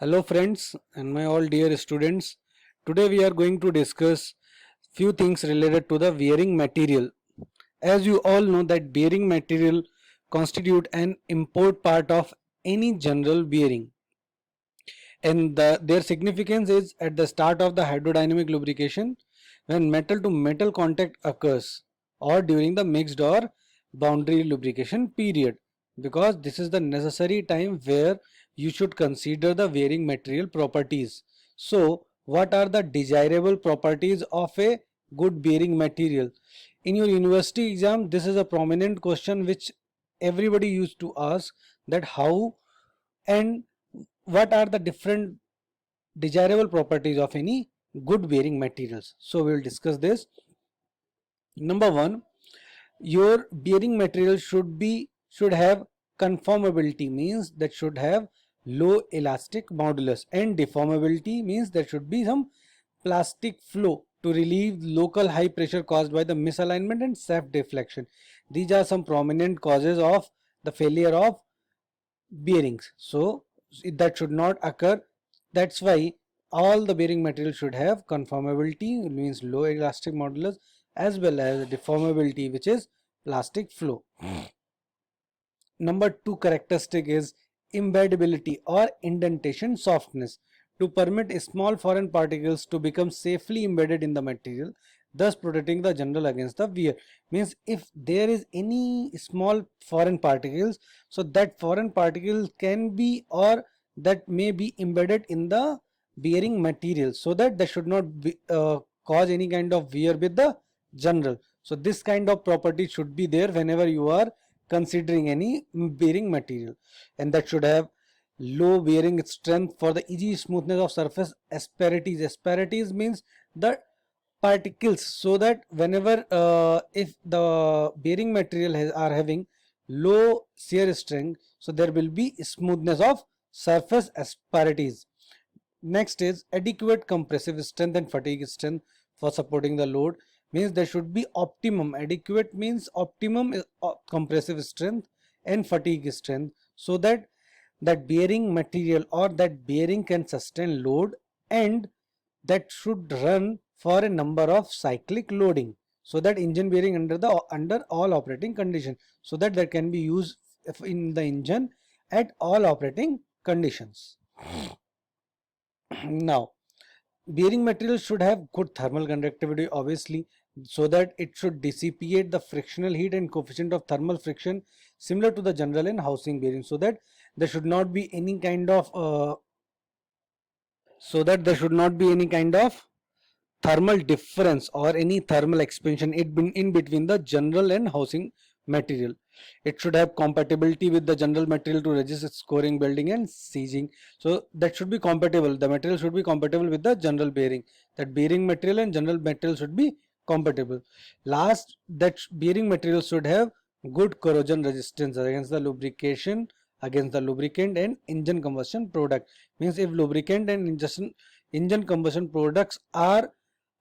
Hello friends and my all dear students. Today we are going to discuss few things related to the wearing material. As you all know that bearing material constitute an important part of any general bearing, and their significance is at the start of the hydrodynamic lubrication when metal to metal contact occurs, or during the mixed or boundary lubrication period, because this is the necessary time where you should consider the wearing material properties. So what are the desirable properties of a good bearing material? In your university exam, this is a prominent question which everybody used to ask, that how and what are the different desirable properties of any good bearing materials. So we will discuss this. Number one, your bearing material should have conformability, means that should have low elastic modulus, and deformability means there should be some plastic flow to relieve local high pressure caused by the misalignment and shaft deflection. These are some prominent causes of the failure of bearings. So that should not occur. That's why all the bearing material should have conformability, means low elastic modulus, as well as deformability, which is plastic flow. Number two characteristic is embeddability or indentation softness, to permit small foreign particles to become safely embedded in the material, thus protecting the general against the wear. Means if there is any small foreign particles, so that foreign particles can be, or that may be embedded in the bearing material, so that they should not be, cause any kind of wear with the general. So this kind of property should be there whenever you are considering any bearing material, and that should have low bearing strength for the easy smoothness of surface. Asperities means the particles, so that whenever if the bearing material are having low shear strength, so there will be smoothness of surface asperities. Next is adequate compressive strength and fatigue strength for supporting the load, means there should be optimum. Adequate means optimum compressive strength and fatigue strength, so that that bearing material or that bearing can sustain load, and that should run for a number of cyclic loading, so that engine bearing under all operating conditions, so that that can be used in the engine at all operating conditions. Now, bearing material should have good thermal conductivity, obviously, so that it should dissipate the frictional heat and coefficient of thermal friction similar to the general and housing bearing, so that there should not be any kind of thermal difference or any thermal expansion in between the general and housing material. It should have compatibility with the general material to resist scoring, bending and seizing. So that should be compatible. The material should be compatible with the general bearing. That bearing material and general material should be compatible. Last, that bearing material should have good corrosion resistance against the lubricant and engine combustion product. Means if lubricant and engine combustion products are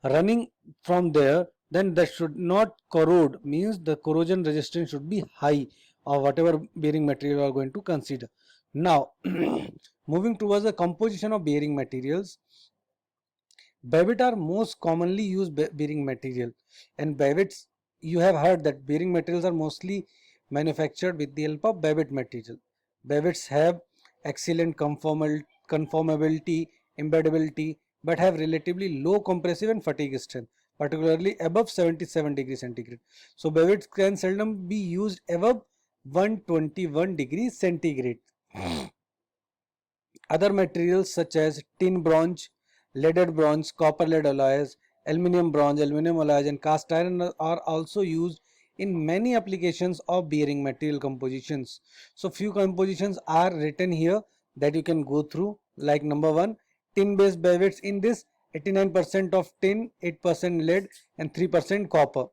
running from there, then that should not corrode, means the corrosion resistance should be high, or whatever bearing material you are going to consider. Now moving towards the composition of bearing materials, bevet are most commonly used bearing material, and bevets, you have heard that bearing materials are mostly manufactured with the help of bevet material. Bevets have excellent conformability, embeddability, but have relatively low compressive and fatigue strength, particularly above 77 degrees centigrade. So bevets can seldom be used above 121 degrees centigrade. Other materials such as tin bronze, leaded bronze, copper lead alloys, aluminum bronze, aluminum alloys and cast iron are also used in many applications of bearing material compositions. So few compositions are written here that you can go through, like number one, tin based bevets. In this, 89% of tin, 8% lead and 3% copper.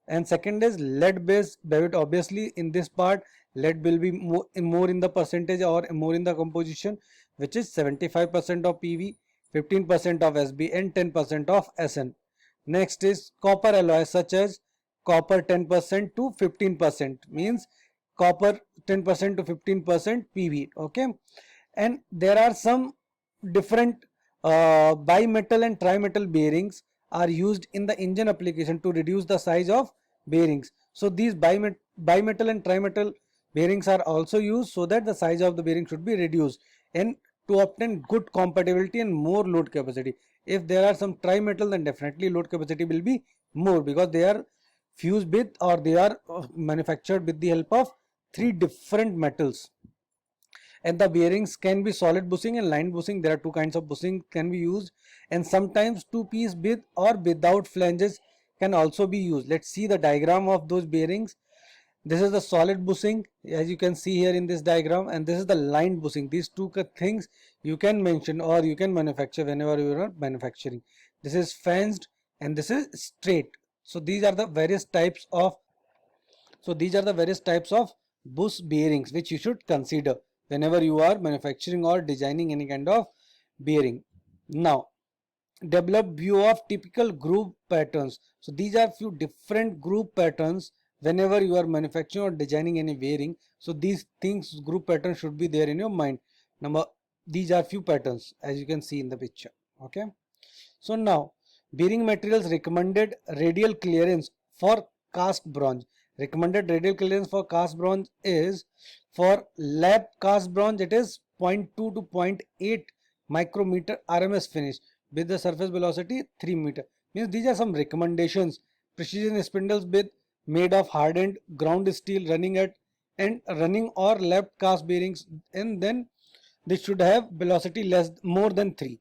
And second is lead based bevet. Obviously in this part lead will be more in the percentage or more in the composition, which is 75% of PV, 15% of SB and 10% of SN. Next is copper alloys such as copper 10% to 15%, means copper 10% to 15% PV. Okay, and there are some different bimetal and trimetal bearings are used in the engine application to reduce the size of bearings. So these bimetal and trimetal bearings are also used so that the size of the bearing should be reduced and to obtain good compatibility and more load capacity. If there are some trimetal, then definitely load capacity will be more because they are fused with, or they are manufactured with the help of three different metals. And the bearings can be solid bushing and lined bushing. There are two kinds of bushing can be used, and sometimes two piece with or without flanges can also be used. Let's see the diagram of those bearings. This is the solid bushing, as you can see here in this diagram, and this is the lined bushing. These two things you can mention or you can manufacture whenever you are manufacturing. This is flanged and this is straight. So these are the various types of bush bearings which you should consider whenever you are manufacturing or designing any kind of bearing. Now, develop view of typical groove patterns. So these are few different groove patterns whenever you are manufacturing or designing any bearing. So these things, groove patterns should be there in your mind. These are few patterns as you can see in the picture. Okay. So now, bearing materials recommended radial clearance for cast bronze. Recommended radial clearance for cast bronze is, for lab cast bronze it is 0.2 to 0.8 micrometer RMS finish with the surface velocity 3 meter. Means these are some recommendations. Precision spindles made of hardened ground steel running or lab cast bearings, and then they should have velocity more than 3.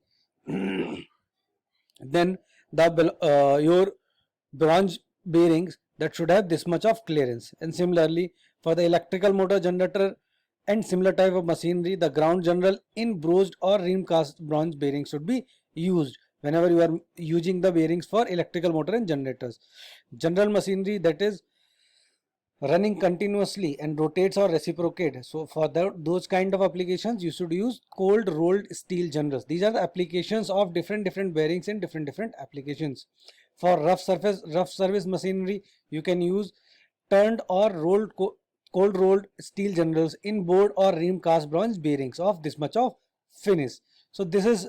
Then your bronze bearings that should have this much of clearance. And similarly, for the electrical motor, generator and similar type of machinery, the ground general in bruised or rim cast bronze bearings should be used whenever you are using the bearings for electrical motor and generators. General machinery that is running continuously and rotates or reciprocate. So for those kind of applications, you should use cold rolled steel generals. These are the applications of different bearings in different applications. For rough service machinery, you can use turned or cold rolled steel generals in board or rim cast bronze bearings of this much of finish. So this is,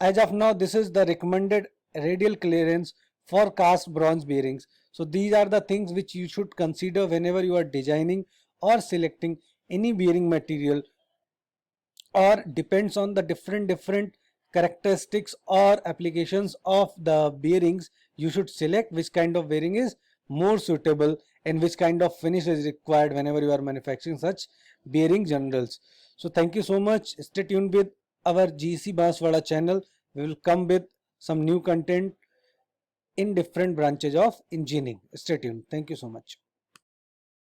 as of now, this is the recommended radial clearance for cast bronze bearings. So these are the things which you should consider whenever you are designing or selecting any bearing material, or depends on the different characteristics or applications of the bearings. You should select which kind of bearing is more suitable and which kind of finish is required whenever you are manufacturing such bearing generals. So thank you so much. Stay tuned with our GC Banswara channel. We will come with some new content in different branches of engineering. Stay tuned. Thank you so much.